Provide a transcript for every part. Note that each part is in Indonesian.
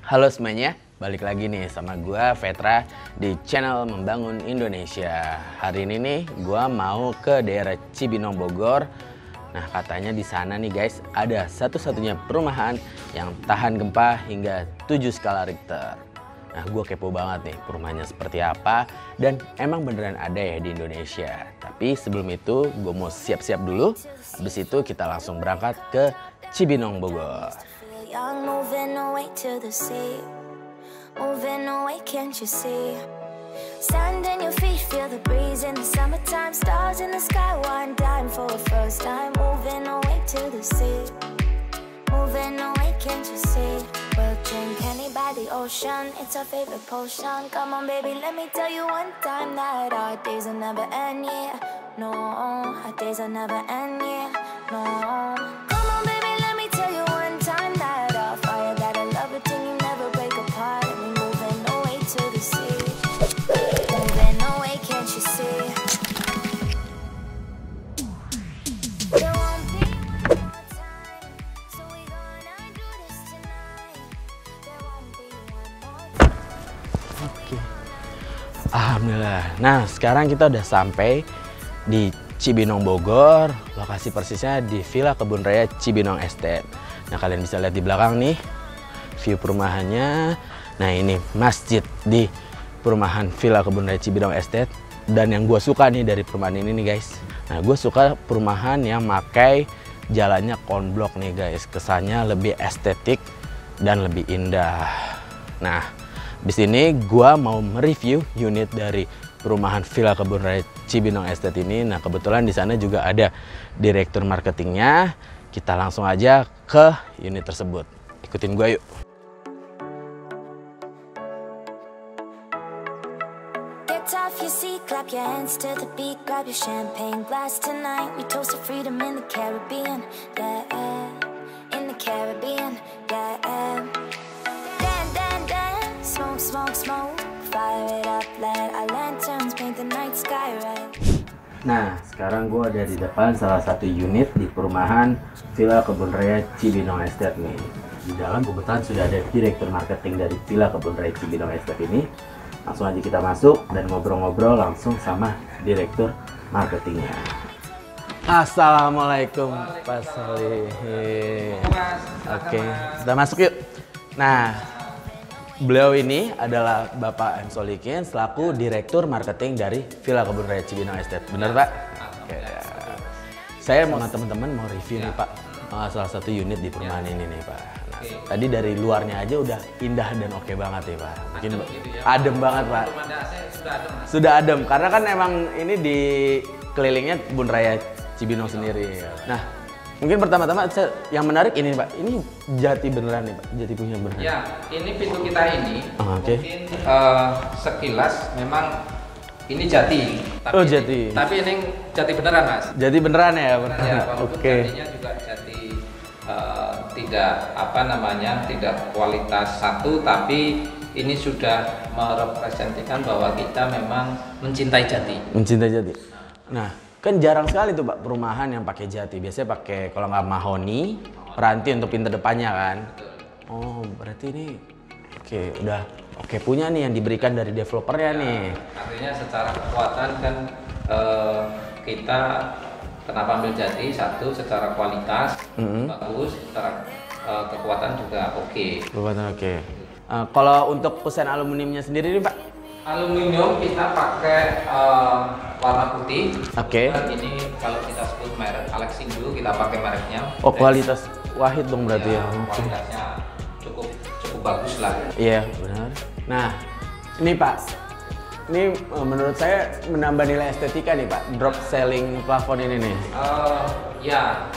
Halo semuanya, balik lagi nih sama gua Vetra di channel Membangun Indonesia. Hari ini nih gua mau ke daerah Cibinong Bogor. Nah, katanya di sana nih guys ada satu-satunya perumahan yang tahan gempa hingga 7 skala Richter. Nah, gua kepo banget nih perumahannya seperti apa dan emang beneran ada ya di Indonesia. Tapi sebelum itu gua mau siap-siap dulu. Habis itu kita langsung berangkat ke Cibinong Bogor. Young, moving away to the sea. Moving away, can't you see? Sand in your feet, feel the breeze in the summertime. Stars in the sky, one dime for a first time. Moving away to the sea. Moving away, can't you see? We'll drink honey by the ocean. It's our favorite potion. Come on, baby, let me tell you one time that our days will never end, yeah. No, our days will never end, yeah. No. Come on, baby, let me tell you one time that our fire got a love it till you never break apart. And we moving away to the sea. Moving away, can't you see? There won't be one more time, so we gonna do this tonight. There won't be one more time. Oke. Alhamdulillah. Nah, sekarang kita udah sampai di Cibinong Bogor. Lokasi persisnya di Villa Kebun Raya Cibinong Estate. Nah, kalian bisa lihat di belakang nih view perumahannya. Nah, ini masjid di perumahan Villa Kebun Raya Cibinong Estate. Dan yang gue suka nih dari perumahan ini nih guys. Nah, gue suka perumahan yang pakai jalannya konblok nih guys. Kesannya lebih estetik dan lebih indah. Nah, di sini gue mau mereview unit dari perumahan Villa Kebun Raya Cibinong Estate ini. Nah, kebetulan di sana juga ada direktur marketingnya. Kita langsung aja ke unit tersebut. Ikutin gue yuk. Get off your seat, clap your hands to the beat, grab your champagne glass tonight. We toast to freedom in the Caribbean, yeah, in the Caribbean, yeah. Dan, dan, dan, smoke, smoke, smoke, fire it up, let our lanterns paint the night sky red. Nah, sekarang gue ada di depan salah satu unit di perumahan Villa Kebun Raya Cibinong Estate nih. Di dalam kebetulan sudah ada direktur marketing dari Villa Kebun Raya Cibinong Estate ini. Langsung aja kita masuk dan ngobrol-ngobrol langsung sama direktur marketingnya. Assalamualaikum Pak Salih. Oke, kita masuk yuk. Nah, beliau ini adalah Bapak M. Solikin selaku Direktur Marketing dari Villa Kebun Raya Cibinong Estate. Benar Pak? Oke. Saya mau teman-teman mau review nih Pak salah satu unit di perumahan ini nih Pak. Nah, tadi dari luarnya aja udah indah dan oke banget nih Pak. Mungkin adem, gitu ya. Adem banget Pak. Sudah adem karena kan emang ini di kelilingnya Kebun Raya Cibinong sendiri. Nah, mungkin pertama-tama yang menarik ini Pak, ini jati beneran nih Pak, jati punya beneran. Ya, ini pintu kita ini Oke. mungkin sekilas memang ini jati. Tapi Oh, jati. Tapi ini jati beneran Mas. Jati beneran ya, beneran. Ya, walaupun Oke. jatinya juga jati tidak tidak kualitas satu, tapi ini sudah merepresentasikan bahwa kita memang mencintai jati. Mencintai jati. Nah, kan jarang sekali tuh Pak perumahan yang pakai jati. Biasanya pakai kalau nggak mahoni, ranti untuk pintu depannya kan. Oh, berarti ini udah oke punya nih yang diberikan dari developernya Ya, nih. artinya secara kekuatan kan kita kenapa ambil jati, satu secara kualitas bagus, secara kekuatan juga oke. Kekuatan oke. Kalau untuk kusen aluminiumnya sendiri nih Pak? Aluminium kita pakai warna putih. Oke. Dan ini kalau kita sebut merek Alexindo, kita pakai mereknya. Oh, kualitas wahid dong berarti ya. Kualitasnya cukup bagus lah. Iya, benar. Nah, ini Pak. Ini menurut saya menambah nilai estetika nih Pak. Drop selling plafon ini nih. Ya,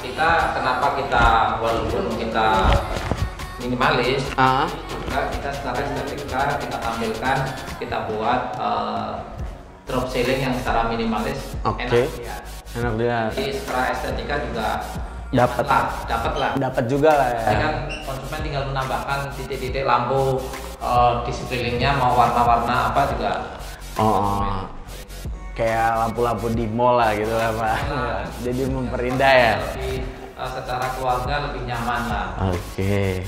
kenapa kita walaupun kita minimalis, juga kita secara estetika kita tampilkan, kita buat drop ceiling yang secara minimalis. Oke. Enak ya. Enak dia. Jadi secara estetika juga Dapat lah. Dapat juga lah ya. Jadi kan konsumen tinggal menambahkan titik-titik lampu di sekelilingnya, mau warna-warna apa juga. Kayak lampu-lampu di mall lah gitu lah Pak. Jadi memperindah ya. Lebih secara keluarga lebih nyaman lah. Oke.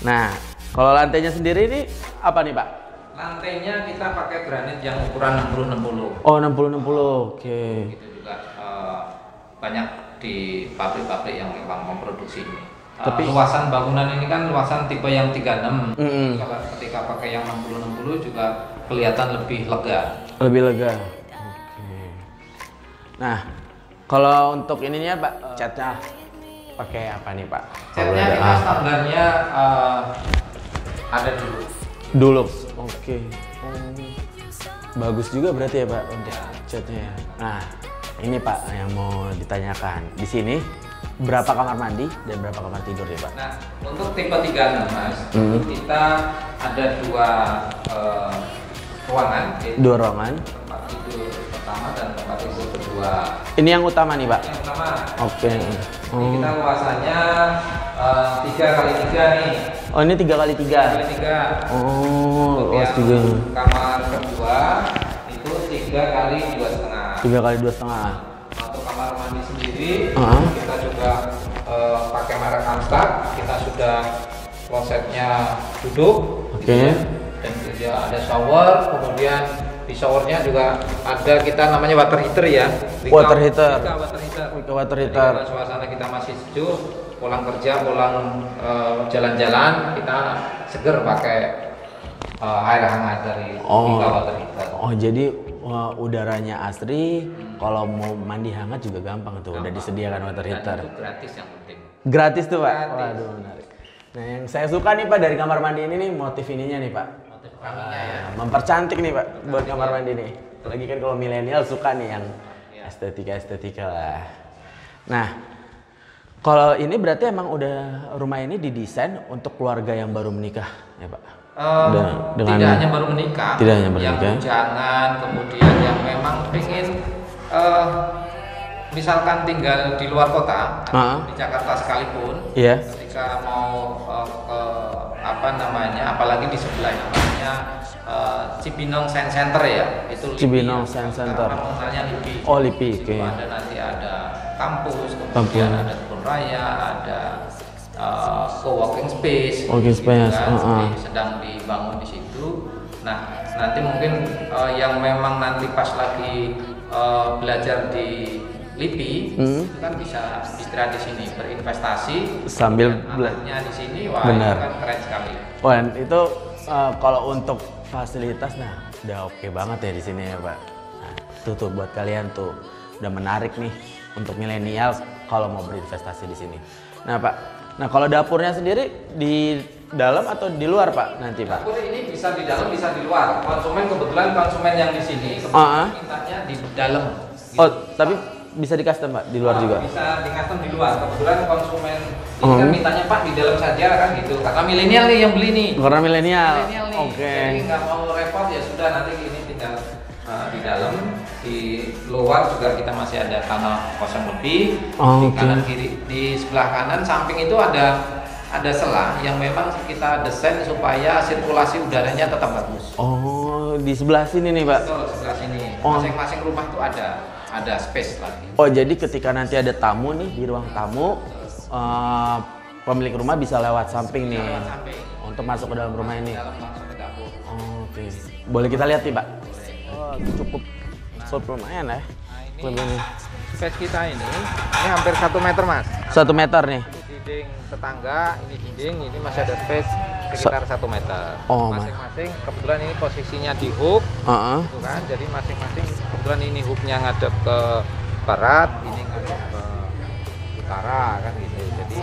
Nah, Kalau lantainya sendiri ini apa nih Pak? Lantainya kita pakai granit yang ukuran 60-60. Oh 60-60, oke. Itu juga banyak di pabrik-pabrik yang memang memproduksi ini. Tapi luasan bangunan ini kan luasan tipe yang 36. Mm-mm. Ketika pakai yang 60-60 juga kelihatan lebih lega. Lebih lega. Oke. Nah, kalau untuk ininya Pak, catnya pakai apa nih Pak? Catnya kita standarnya ada dulu. Dulu. Oke. Bagus juga berarti ya Pak untuk catnya. Nah, ini Pak yang mau ditanyakan. Di sini berapa kamar mandi dan berapa kamar tidur ya Pak? Nah, untuk tipe 36 Mas, kita ada dua ruangan. Dua ruangan. Tempat tidur pertama dan tempat tidur kedua. Ini yang utama nih Pak? Yang utama. Oke. Ini kita luasannya 3x3 nih. Oh ini 3x3? 3x3. Oh, luas Yang juga. kamar kedua itu 3x2,5. 3x2,5. Untuk kamar mandi sendiri kita juga pakai merek Amstar. Kita sudah klosetnya duduk. Oke. Dan juga ada shower, kemudian di showernya juga ada kita namanya water heater ya. Water heater. Water heater. Jadi, suasana kita masih sejuk, pulang kerja, pulang jalan-jalan, kita seger pakai air hangat dari water heater. Oh jadi udaranya asri, kalau mau mandi hangat juga gampang tuh, udah disediakan water heater. Itu gratis yang penting. Gratis tuh Pak? Gratis. Waduh menarik. Nah yang saya suka nih Pak dari kamar mandi ini nih motif ininya nih Pak. Mempercantik nih Pak buat kamar mandi nih. Lagi kan kalau milenial suka nih yang estetika lah. Nah, kalau ini berarti emang udah rumah ini didesain untuk keluarga yang baru menikah ya Pak? Tidak hanya baru menikah. Tidak hanya baru menikah. Yang bujangan, kemudian yang memang pengen misalkan tinggal di luar kota, di Jakarta sekalipun, ketika mau ke apalagi di sebelahnya namanya Cibinong Science Center ya, itu Cibinong Science Center. Namanya LIPI. Oh LIPI, oke. Ada nanti ada kampus, kemudian ada kebun raya, ada co-working space. Sedang dibangun di situ. Nah, nanti mungkin yang memang nanti pas lagi belajar di LIPI itu kan bisa istirahat di sini, berinvestasi sambil belajarnya di sini. Wah, itu kan keren sekali. Wah, itu kalau untuk fasilitas udah oke banget ya di sini ya Pak. Nah, tuh buat kalian tuh udah menarik nih untuk milenial kalau mau berinvestasi di sini. Nah Pak, kalau dapurnya sendiri di dalam atau di luar Pak nanti Pak? Dapur ini bisa di dalam, bisa di luar. Kebetulan konsumen yang di sini mintanya di dalam. Gitu. Oh, tapi bisa di custom Pak di luar juga? Bisa di custom di luar. Kebetulan konsumen ini kan mintanya Pak di dalam saja kan gitu. Karena milenial nih yang beli nih. Karena milenial. Oke. Jadi nggak mau repot ya sudah, nanti ini tinggal di dalam. Di luar juga kita masih ada tanah kosong lebih. Di kanan kiri, di sebelah kanan samping itu ada selang yang memang kita desain supaya sirkulasi udaranya tetap bagus. Oh, di sebelah sini nih Pak? Betul, sebelah sini. Masing-masing rumah itu ada space lagi. Oh, jadi ketika nanti ada tamu nih di ruang tamu, pemilik rumah bisa lewat samping nih untuk masuk ke dalam rumah ini. Langsung ke dapur. Oke. Boleh kita lihat nih Pak? Oh, cukup lumayan ya. Nah, ini space kita ini hampir 1 meter Mas. 1 meter nih. Dinding tetangga, ini dinding, ini masih ada space sekitar 1 meter. Masing-masing kebetulan ini posisinya di hook, gitu kan. Jadi masing-masing kebetulan ini hooknya ngadep ke barat, ini ngadep ke utara kan gitu. Jadi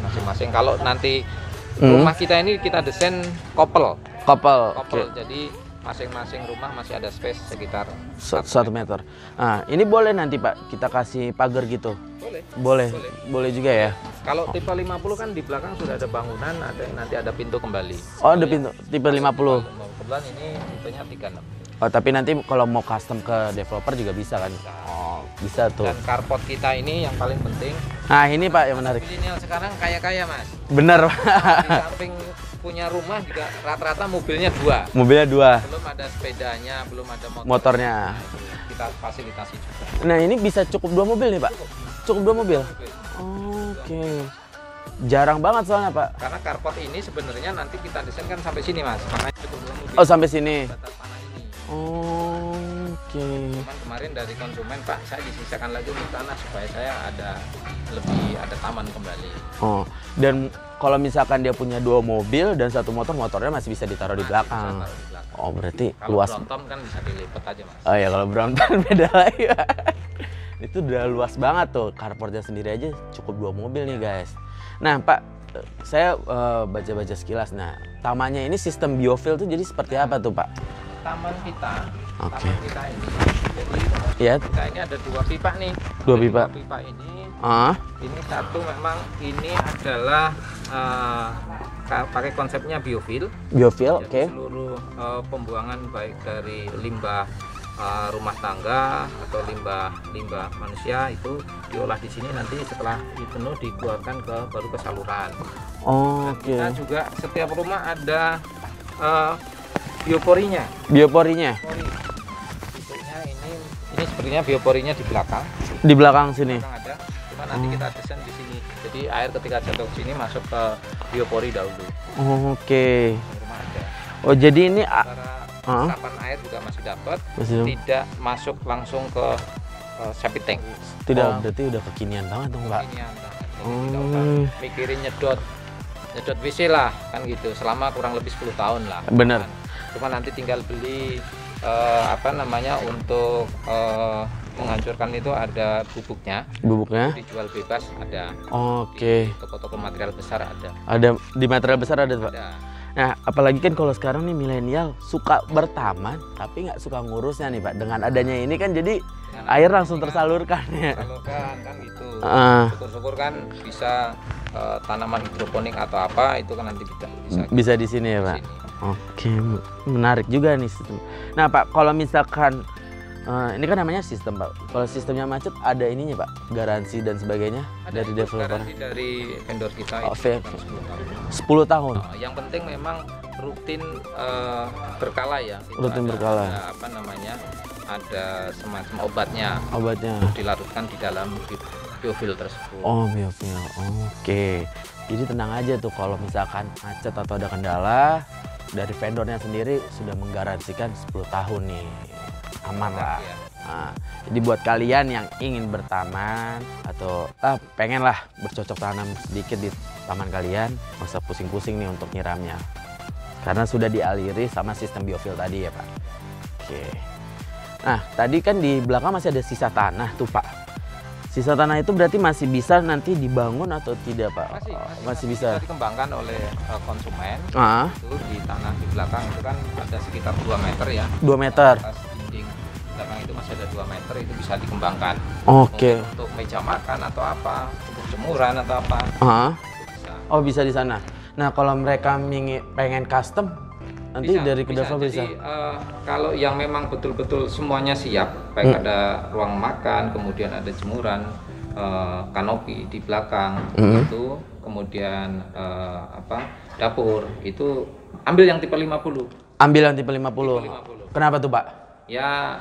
masing-masing kalau nanti rumah kita ini kita desain couple. Okay. Jadi masing-masing rumah masih ada space sekitar 1 meter. Nah, ini boleh nanti Pak kita kasih pagar gitu? Boleh juga ya? Kalau tipe 50 kan di belakang sudah ada bangunan, nanti ada pintu kembali. Oh, ada pintu tipe 50. Kebetulan ini tipenya 36. Oh, tapi nanti kalau mau custom ke developer juga bisa kan? Oh, bisa tuh. Dan carport kita ini yang paling penting. Nah, ini Pak yang menarik. Milenial sekarang kaya-kaya Mas. Bener. Di samping punya rumah juga rata-rata mobilnya 2. Mobilnya 2. Belum ada sepedanya, belum ada motornya. Kita fasilitasi juga. Nah, ini bisa cukup 2 mobil nih Pak? Cukup 2 mobil? Oke. Jarang banget soalnya Pak. Karena carport ini sebenarnya nanti kita desain kan sampai sini Mas. Makanya cukup mobil. Oh sampai sini. Batas tanah ini. Oh, oke. Cuman kemarin dari konsumen Pak, saya disisakan lagi untuk tanah supaya saya lebih ada taman kembali. Oh, dan kalau misalkan dia punya 2 mobil dan 1 motor, motornya masih bisa ditaruh di belakang. Oh, berarti kalau luas. Brompton kan bisa dilipat aja Mas. Oh ya, kalau Brompton beda lagi. Itu udah luas banget tuh. Carportnya sendiri aja cukup 2 mobil nih guys. Nah Pak, saya baca-baca sekilas. Nah, tamannya ini sistem biofuel tuh jadi seperti apa tuh Pak? Taman kita, Oke. taman kita ini, jadi Ya. kita ini ada 2 pipa nih. 2 pipa. 2 pipa ini, Ah, ini satu memang ini adalah pakai konsepnya biofuel. biofuel, Jadi oke. seluruh pembuangan baik dari limbah rumah tangga atau limbah manusia itu diolah di sini, nanti setelah dipenuh dikeluarkan baru ke saluran. Oh, Dan oke. kita juga setiap rumah ada bioporinya. Bioporinya Pori. Bentuknya ini sebenarnya bioporinya di belakang. di belakang sini. Belakang ada. Cuma nanti kita desain di sini. Jadi air ketika jatuh ke sini masuk ke biopori dahulu. Oh, oke. Di rumah ada. Oh, jadi ini Cara resapan air juga masih dapat. Masih- Tidak masuk langsung ke septic tank. tidak, Oh, berarti udah kekinian banget dong Pak. ini anda. Jadi Oh. tidak usah mikirin nyedot WC lah kan gitu. Selama kurang lebih 10 tahun lah. Bener. Cuma nanti tinggal beli untuk menghancurkan itu ada bubuknya. Bubuknya. Dijual bebas ada. Oke. Di toko-toko material besar ada. Ada di material besar ada Pak. Ada. Nah, apalagi kan kalau sekarang nih milenial suka bertaman tapi nggak suka ngurusnya nih Pak. Dengan adanya ini kan jadi Dengan air langsung tersalurkan ya. Salurkan kan gitu. Ah. Syukur-syukur kan bisa tanaman hidroponik atau apa itu kan nanti bisa Bisa di sini ya Pak. sini. Oke, menarik juga nih sistem. Nah Pak, kalau misalkan ini kan namanya sistem Pak. Kalau sistemnya macet ada ininya Pak, garansi dan sebagainya Ada dari itu developer. garansi dari vendor kita Oh, itu ve- 10 tahun. 10 tahun. Yang penting memang rutin berkala ya. Itu Rutin ada- berkala. ada apa namanya? Ada semacam obatnya Obatnya. dilarutkan di dalam biofuel tersebut. Oh, biofuel. Oke. Jadi tenang aja tuh kalau misalkan macet atau ada kendala, dari vendornya sendiri sudah menggaransikan 10 tahun nih. Aman lah. Iya. Nah, jadi buat kalian yang ingin bertaman atau pengen lah bercocok tanam sedikit di taman kalian, nggak usah pusing-pusing nih untuk nyiramnya. Karena sudah dialiri sama sistem biofuel tadi ya Pak. Oke. Nah, tadi kan di belakang masih ada sisa tanah tuh Pak. Sisa tanah itu berarti masih bisa nanti dibangun atau tidak Pak? Masih bisa. Dikembangkan oleh konsumen. Ah, Itu di tanah di belakang itu kan ada sekitar 2 meter ya. 2 meter. Atas dinding belakang itu masih ada 2 meter, itu bisa dikembangkan. Oke. Untuk meja makan atau apa, untuk jemuran atau apa, Ah. itu bisa. Oh, bisa di sana. Nah, kalau mereka pengen custom nanti dari ke developer bisa. Jadi kalau yang memang betul-betul semuanya siap, baik ada ruang makan, kemudian ada jemuran, kanopi di belakang, itu kemudian dapur, itu ambil yang tipe 50. Ambil yang tipe 50. Tipe 50. Kenapa tuh Pak? Ya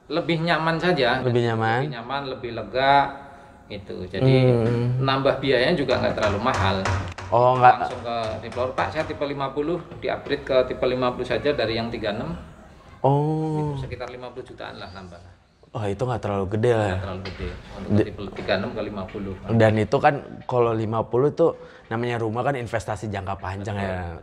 lebih nyaman saja. Lebih nyaman. Lebih nyaman, lebih lega itu. Jadi nambah biayanya juga nggak terlalu mahal. Oh, enggak. Langsung ke developer, Pak saya tipe 50, di-upgrade ke tipe 50 saja dari yang 36. Oh. Itu sekitar 50 jutaan lah nambah. Oh, itu nggak terlalu gede lah. Nggak terlalu gede. Untuk tipe 36 ke 50. Dan itu kan kalau 50 tuh namanya rumah kan investasi jangka panjang ya.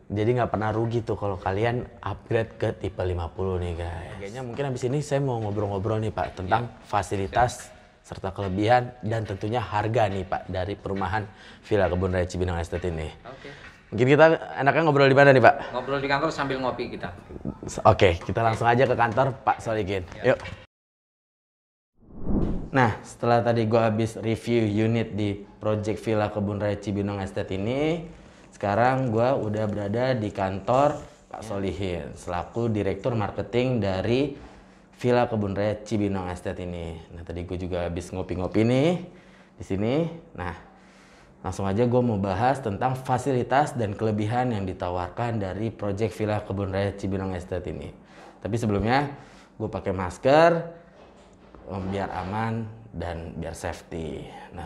Jadi nggak pernah rugi tuh kalau kalian upgrade ke tipe 50 nih guys. Kayaknya mungkin habis ini saya mau ngobrol-ngobrol nih Pak tentang fasilitas serta kelebihan dan tentunya harga nih Pak dari perumahan Villa Kebun Raya Cibinong Estate ini. Oke. Mungkin kita enaknya ngobrol di mana nih Pak? Ngobrol di kantor sambil ngopi kita. Oke, kita langsung aja ke kantor Pak Solikin. Yuk. Nah, setelah tadi gue habis review unit di Project Villa Kebun Raya Cibinong Estate ini, sekarang gue udah berada di kantor Pak Solihin selaku Direktur Marketing dari Villa Kebun Raya Cibinong Estate ini. Nah, tadi gue juga habis ngopi-ngopi nih di sini. Nah, langsung aja gue mau bahas tentang fasilitas dan kelebihan yang ditawarkan dari Project Villa Kebun Raya Cibinong Estate ini. Tapi sebelumnya gue pakai masker biar aman dan biar safety. Nah,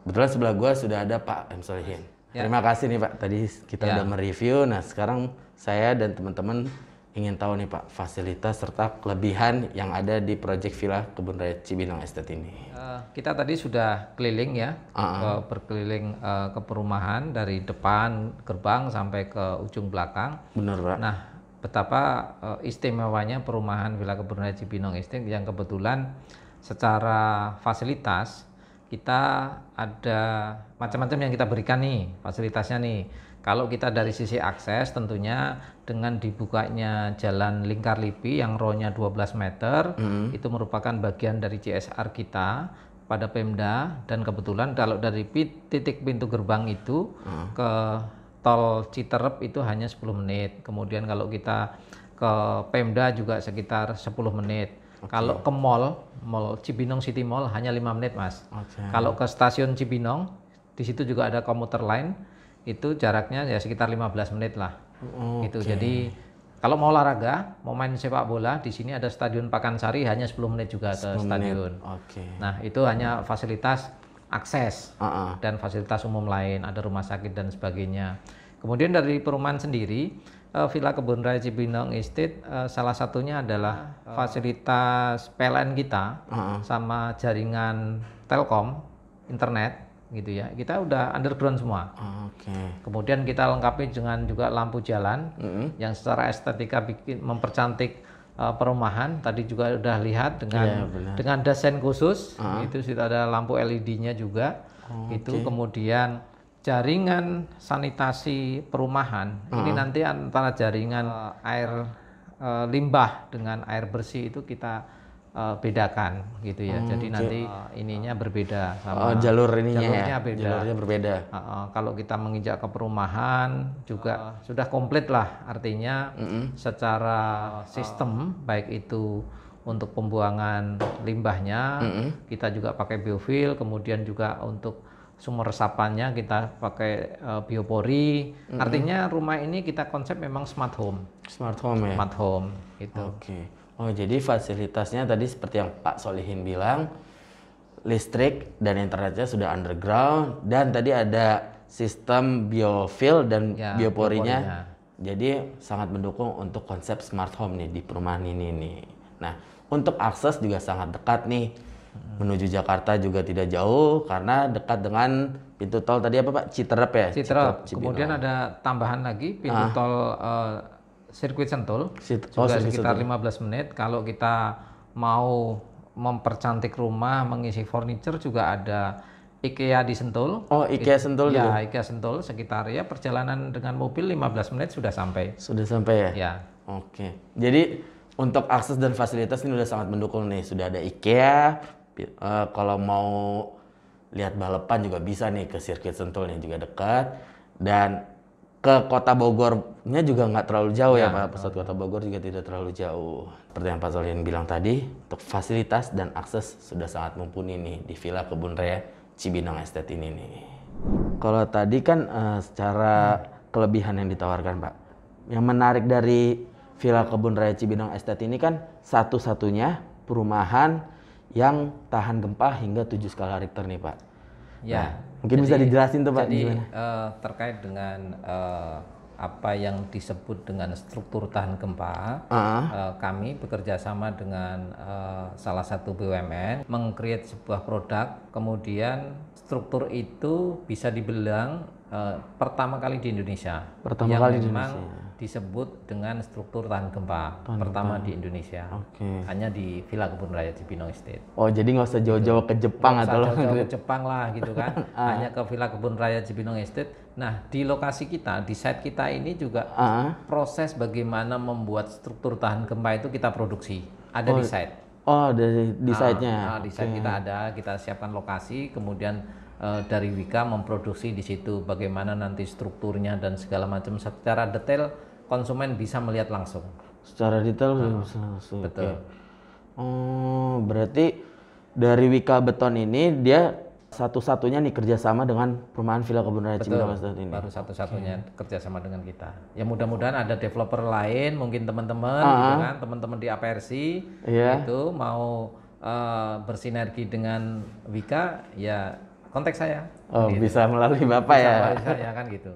Kebetulan sebelah gua sudah ada Pak M. Solihin. Ya. Terima kasih nih Pak, tadi kita udah mereview. Nah sekarang saya dan teman-teman ingin tahu nih Pak, fasilitas serta kelebihan yang ada di proyek Villa Kebun Raya Cibinong Estate ini. Kita tadi sudah keliling ya, berkeliling ke perumahan dari depan gerbang sampai ke ujung belakang. Benar Pak. Nah, betapa istimewanya perumahan Villa Kebun Raya Cibinong Estate yang kebetulan secara fasilitas kita ada macam-macam yang kita berikan nih fasilitasnya nih. Kalau kita dari sisi akses tentunya dengan dibukanya jalan Lingkar Lipi yang row-nya 12 meter itu merupakan bagian dari CSR kita pada Pemda, dan kebetulan kalau dari titik pintu gerbang itu ke tol Citerep itu hanya 10 menit. Kemudian kalau kita ke Pemda juga sekitar 10 menit. Kalau ke mall Cibinong City Mall hanya 5 menit Mas. Kalau ke stasiun Cibinong di situ juga ada komuter lain. Itu jaraknya ya sekitar 15 menit lah. Gitu. Jadi kalau mau olahraga, mau main sepak bola, di sini ada Stadion Pakansari hanya 10 menit juga ke stadion. Nah, itu hanya fasilitas akses dan fasilitas umum lain, ada rumah sakit dan sebagainya. Kemudian dari perumahan sendiri, Villa Kebun Raya Cibinong Estate salah satunya adalah fasilitas PLN kita sama jaringan Telkom internet gitu ya, kita udah underground semua. Kemudian kita lengkapi dengan juga lampu jalan yang secara estetika mempercantik perumahan. Tadi juga udah lihat dengan desain khusus, itu sudah ada lampu LED-nya juga. Itu kemudian jaringan sanitasi perumahan ini nanti antara jaringan air limbah dengan air bersih itu kita bedakan gitu ya. Jadi nanti ininya berbeda sama jalurnya beda. Jalurnya berbeda. Kalau kita menginjak ke perumahan juga sudah komplit lah, artinya secara sistem baik itu untuk pembuangan limbahnya kita juga pakai biofil, kemudian juga untuk sumber resapannya kita pakai biopori. Artinya rumah ini kita konsep memang smart home. Smart home ya. Smart home gitu. Oh, jadi fasilitasnya tadi seperti yang Pak Solihin bilang, listrik dan internetnya sudah underground, dan tadi ada sistem biofil dan bioporinya. Jadi sangat mendukung untuk konsep smart home nih di perumahan ini nih. Nah, untuk akses juga sangat dekat nih. Menuju Jakarta juga tidak jauh karena dekat dengan pintu tol tadi apa Pak? Citerep ya? Citerep. Kemudian ada tambahan lagi pintu tol Sirkuit Sentul, juga sekitar 15 menit. Kalau kita mau mempercantik rumah, mengisi furniture juga ada IKEA di Sentul. Oh, IKEA Sentul ya, IKEA Sentul sekitar ya perjalanan dengan mobil 15 menit sudah sampai. Sudah sampai ya? Ya. Jadi untuk akses dan fasilitas ini sudah sangat mendukung nih. Sudah ada IKEA. Kalau mau lihat balapan juga bisa nih ke Sirkuit Sentul nih, juga dekat. Dan ke Kota Bogornya juga nggak terlalu jauh ya Pak. Pusat Kota Bogor juga tidak terlalu jauh. Seperti yang Pak Solihin bilang tadi, untuk fasilitas dan akses sudah sangat mumpuni nih di Villa Kebun Raya Cibinong Estate ini nih. Kalau tadi kan secara kelebihan yang ditawarkan Pak, yang menarik dari Villa Kebun Raya Cibinong Estate ini kan satu-satunya perumahan yang tahan gempa hingga 7 skala Richter nih Pak. Ya. Mungkin bisa dijelasin tuh Pak gimana? Terkait dengan apa yang disebut dengan struktur tahan gempa, kami bekerja sama dengan salah satu BUMN meng-create sebuah produk, kemudian struktur itu bisa dibilang pertama kali di Indonesia. Disebut dengan struktur tahan gempa pertama di Indonesia. Hanya di Villa Kebun Raya Cibinong Estate. Oh, jadi nggak usah jauh-jauh ke Jepang atau jauh-jauh ke Jepang lah gitu kan. Hanya ke Villa Kebun Raya Cibinong Estate. Nah, di lokasi kita, di site kita ini juga proses bagaimana membuat struktur tahan gempa itu kita produksi. Ada di site. Oh, di site-nya. Di site kita ada, kita siapkan lokasi, kemudian dari Wika memproduksi di situ bagaimana nanti strukturnya dan segala macam secara detail konsumen bisa melihat langsung. Secara detail bisa langsung. Betul. Oh, berarti dari Wika Beton ini dia satu-satunya nih kerjasama dengan perumahan Villa Kebun Raya Cibinong Estate ini. Baru satu-satunya kerjasama dengan kita. Ya mudah-mudahan ada developer lain, mungkin teman-teman, gitu kan, teman-teman di APRC itu mau bersinergi dengan Wika, ya kontak saya. Oh, gitu. bisa melalui Bapak ya. Melalui saya kan gitu.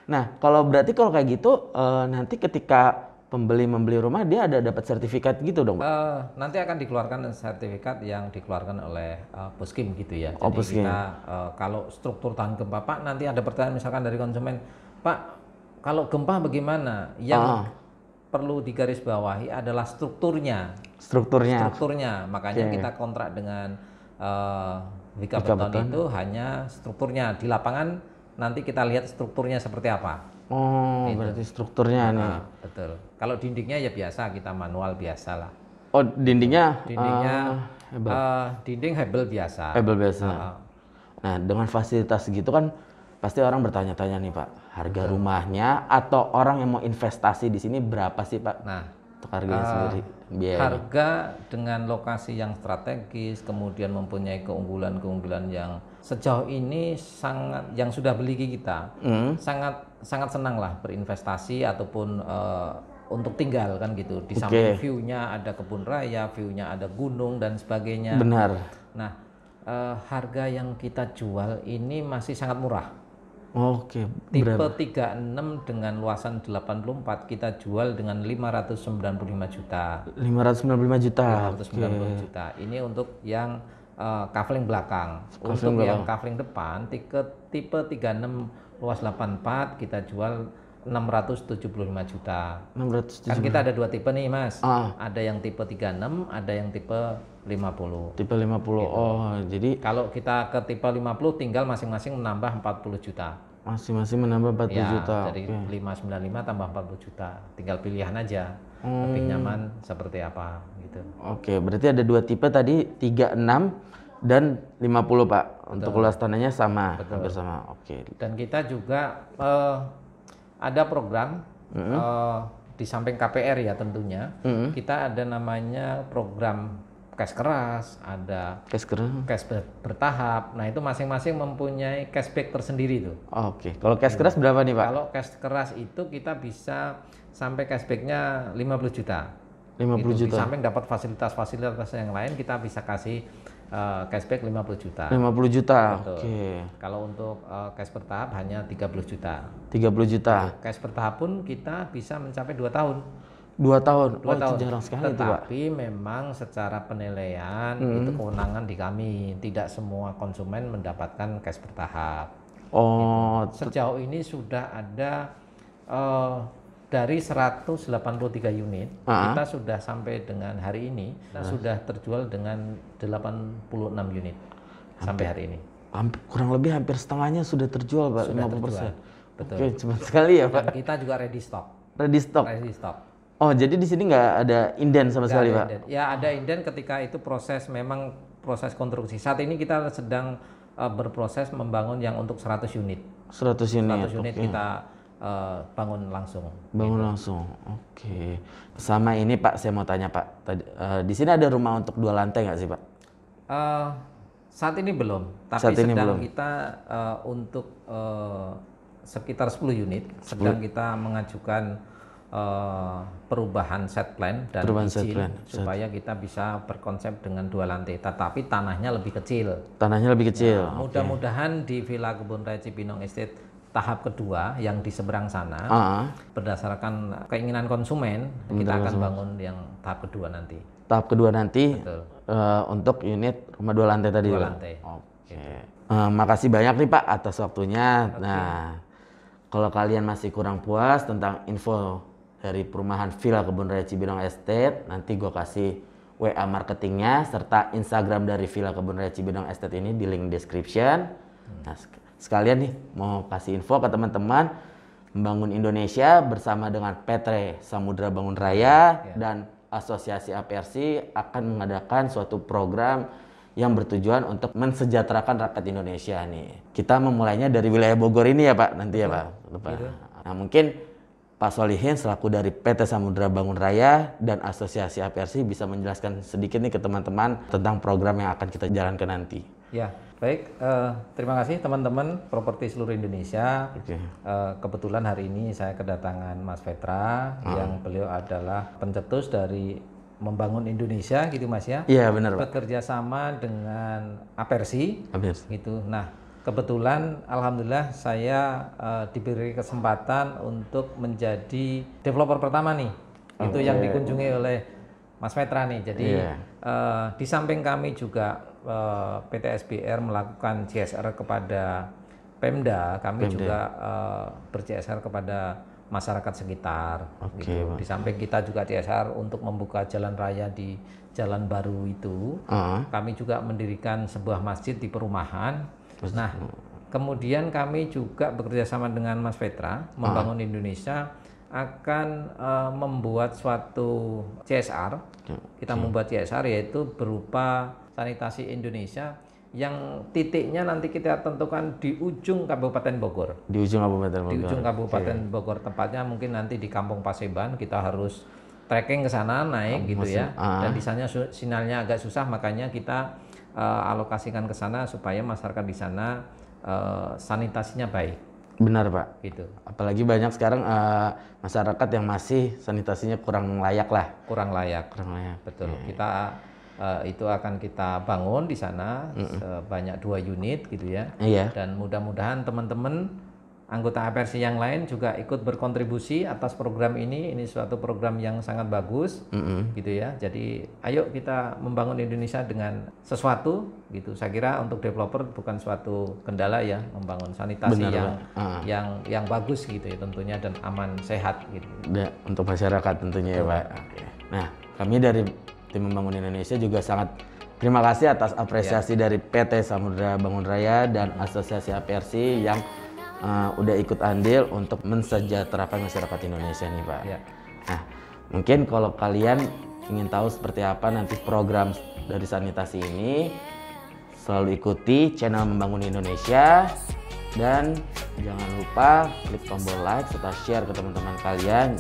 Nah, kalau berarti kalau kayak gitu nanti ketika pembeli membeli rumah dia ada dapat sertifikat gitu dong, Pak? Nanti akan dikeluarkan sertifikat yang dikeluarkan oleh Puskim gitu ya. Oh, Jadi Puskim. kita kalau struktur tahan gempa, Pak, nanti ada pertanyaan misalkan dari konsumen, Pak, kalau gempa bagaimana? Yang perlu digarisbawahi adalah strukturnya. Makanya kita kontrak dengan Wika Beton itu hanya strukturnya. Di lapangan nanti kita lihat strukturnya seperti apa. Oh, gitu. Berarti strukturnya nih. Betul. Kalau dindingnya ya biasa, kita manual biasa lah. Oh, dindingnya? Dinding hebel biasa. Nah, dengan fasilitas gitu kan pasti orang bertanya-tanya nih, Pak, harga rumahnya atau orang yang mau investasi di sini berapa sih, Pak? Nah, untuk harganya sendiri, biayanya. Harga dengan lokasi yang strategis, kemudian mempunyai keunggulan-keunggulan yang sejauh ini yang sudah beli kita sangat senang lah berinvestasi ataupun untuk tinggal kan gitu. Di samping view-nya ada kebun raya, view-nya ada gunung dan sebagainya. Benar. Nah, harga yang kita jual ini masih sangat murah. Oke. Tipe 36 dengan luasan 84 kita jual dengan 595 juta. 595 juta. 590 juta. Ini untuk yang kafling belakang. Untuk yang kafling depan tipe 36 luas 84 kita jual 675 juta. 675. Kan kita ada dua tipe nih, Mas. Ada yang tipe 36, ada yang tipe 50. Tipe 50. Gitu. Oh, jadi kalau kita ke tipe 50 tinggal masing-masing menambah 40 juta. Masing-masing menambah 40 juta. Jadi 595 tambah 40 juta. Tinggal pilihan aja. Lebih nyaman seperti apa gitu. Oke, berarti ada dua tipe tadi, 36 dan 50, Pak. Betul. Untuk luas tanahnya sama, hampir sama. Oke. Dan kita juga ada program di samping KPR ya tentunya. Kita ada namanya program cash keras, ada cash bertahap. Nah, itu masing-masing mempunyai cashback tersendiri tuh. Oke. Kalau cash keras berapa nih, Pak? Kalau cash keras itu kita bisa sampai cashbacknya 50 juta. 50 gitu. juta. Di samping dapat fasilitas-fasilitas yang lain, kita bisa kasih cashback 50 juta. 50 juta. Oke. Kalau untuk cash bertahap hanya 30 juta. 30 juta. Cash bertahap pun kita bisa mencapai 2 tahun. 2 tahun. 2 tahun. Itu jarang sekali itu, Pak. Tetapi memang secara penilaian itu kewenangan di kami. Tidak semua konsumen mendapatkan cash bertahap. Oh, gitu. Sejauh ini sudah ada dari 183 unit, kita sudah sampai dengan hari ini sudah terjual dengan 86 unit sampai hari ini. Kurang lebih hampir setengahnya sudah terjual, Pak. Sudah 50%. Terjual. Betul. Oke, cepat sekali ya, Pak. Dan kita juga ready stock. Ready stock. Ready stock. Oh, jadi di sini nggak ada inden sama sekali, Pak? Inden. Ya, ada inden ketika itu memang proses konstruksi. Saat ini kita sedang berproses membangun yang untuk 100 unit. 100 unit. 100 unit kita bangun langsung. Bangun gitu. Langsung, oke. Sama ini, Pak, saya mau tanya, Pak. Di sini ada rumah untuk 2 lantai nggak sih, Pak? Saat ini belum, tapi saat ini sedang belum. kita untuk sekitar 10 unit, sedang kita mengajukan perubahan set plan dan izin supaya kita bisa berkonsep dengan 2 lantai, tetapi tanahnya lebih kecil. Tanahnya lebih kecil. Nah, mudah-mudahan di Villa Kebun Raya Cibinong Estate tahap kedua yang di seberang sana, berdasarkan keinginan konsumen, kita akan bangun yang tahap kedua nanti. Tahap kedua nanti untuk unit rumah 2 lantai tadi. 2 lantai. Oke. Gitu. Makasih banyak nih, Pak, atas waktunya. Okay. Nah, kalau kalian masih kurang puas tentang info dari perumahan Villa Kebun Raya Cibinong Estate, nanti gue kasih WA marketingnya serta Instagram dari Villa Kebun Raya Cibinong Estate ini di link description. Nah, sekalian nih mau kasih info ke teman-teman, membangun Indonesia bersama dengan PT Samudra Bangun Raya dan Asosiasi APRC akan mengadakan suatu program yang bertujuan untuk mensejahterakan rakyat Indonesia nih. Kita memulainya dari wilayah Bogor ini ya, Pak, nanti ya, Pak. Nah, mungkin Pak Solihin selaku dari PT Samudra Bangun Raya dan Asosiasi APRC bisa menjelaskan sedikit nih ke teman-teman tentang program yang akan kita jalankan nanti. Ya, baik. Terima kasih teman-teman properti seluruh Indonesia. Kebetulan hari ini saya kedatangan Mas Petra, yang beliau adalah pencetus dari membangun Indonesia gitu Mas ya. Iya benar Pak. Bekerja sama dengan Apersi gitu. Nah kebetulan alhamdulillah saya diberi kesempatan untuk menjadi developer pertama nih. Itu yang dikunjungi oleh Mas Petra nih. Jadi di samping kami juga PT SBR melakukan CSR kepada Pemda, kami juga ber-CSR kepada masyarakat sekitar. Gitu. Di samping kita juga CSR untuk membuka jalan raya di jalan baru itu, kami juga mendirikan sebuah masjid di perumahan. Nah, kemudian kami juga bekerja sama dengan Mas Petra, membangun Indonesia, akan membuat suatu CSR. Kita membuat CSR yaitu berupa sanitasi Indonesia yang titiknya nanti kita tentukan di ujung Kabupaten Bogor. Di ujung Kabupaten Bogor. Di ujung Kabupaten Bogor, tepatnya mungkin nanti di Kampung Paseban. Kita harus trekking ke sana, naik gitu ya. Dan di sana sinyalnya agak susah, makanya kita alokasikan ke sana supaya masyarakat di sana sanitasinya baik. Benar Pak. Gitu. Apalagi banyak sekarang masyarakat yang masih sanitasinya kurang layak lah. Kurang layak. Betul. Kita itu akan kita bangun di sana sebanyak 2 unit gitu ya. Dan mudah-mudahan teman-teman anggota Apersi yang lain juga ikut berkontribusi atas program ini. Ini suatu program yang sangat bagus gitu ya. Jadi ayo kita membangun Indonesia dengan sesuatu gitu. Saya kira untuk developer bukan suatu kendala ya, membangun sanitasi yang bagus gitu ya tentunya, dan aman sehat gitu. Untuk masyarakat tentunya ya Pak. Nah, kami dari Tim Membangun Indonesia juga sangat terima kasih atas apresiasi dari PT Samudra Bangun Raya dan Asosiasi Apersi yang udah ikut andil untuk mensejahterakan masyarakat Indonesia nih Pak. Nah, mungkin kalau kalian ingin tahu seperti apa nanti program dari sanitasi ini, selalu ikuti channel Membangun Indonesia dan jangan lupa klik tombol like serta share ke teman-teman kalian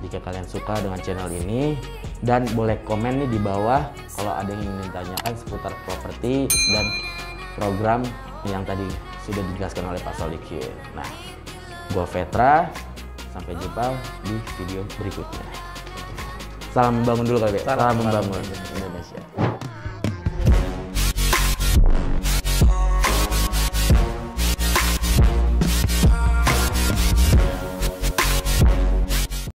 jika kalian suka dengan channel ini, dan boleh komen nih di bawah kalau ada yang ingin ditanyakan seputar properti dan program yang tadi sudah dijelaskan oleh Pak Solikin. Nah, gua Petra, sampai jumpa di video berikutnya. Salam membangun dulu Kak. Salam membangun Indonesia.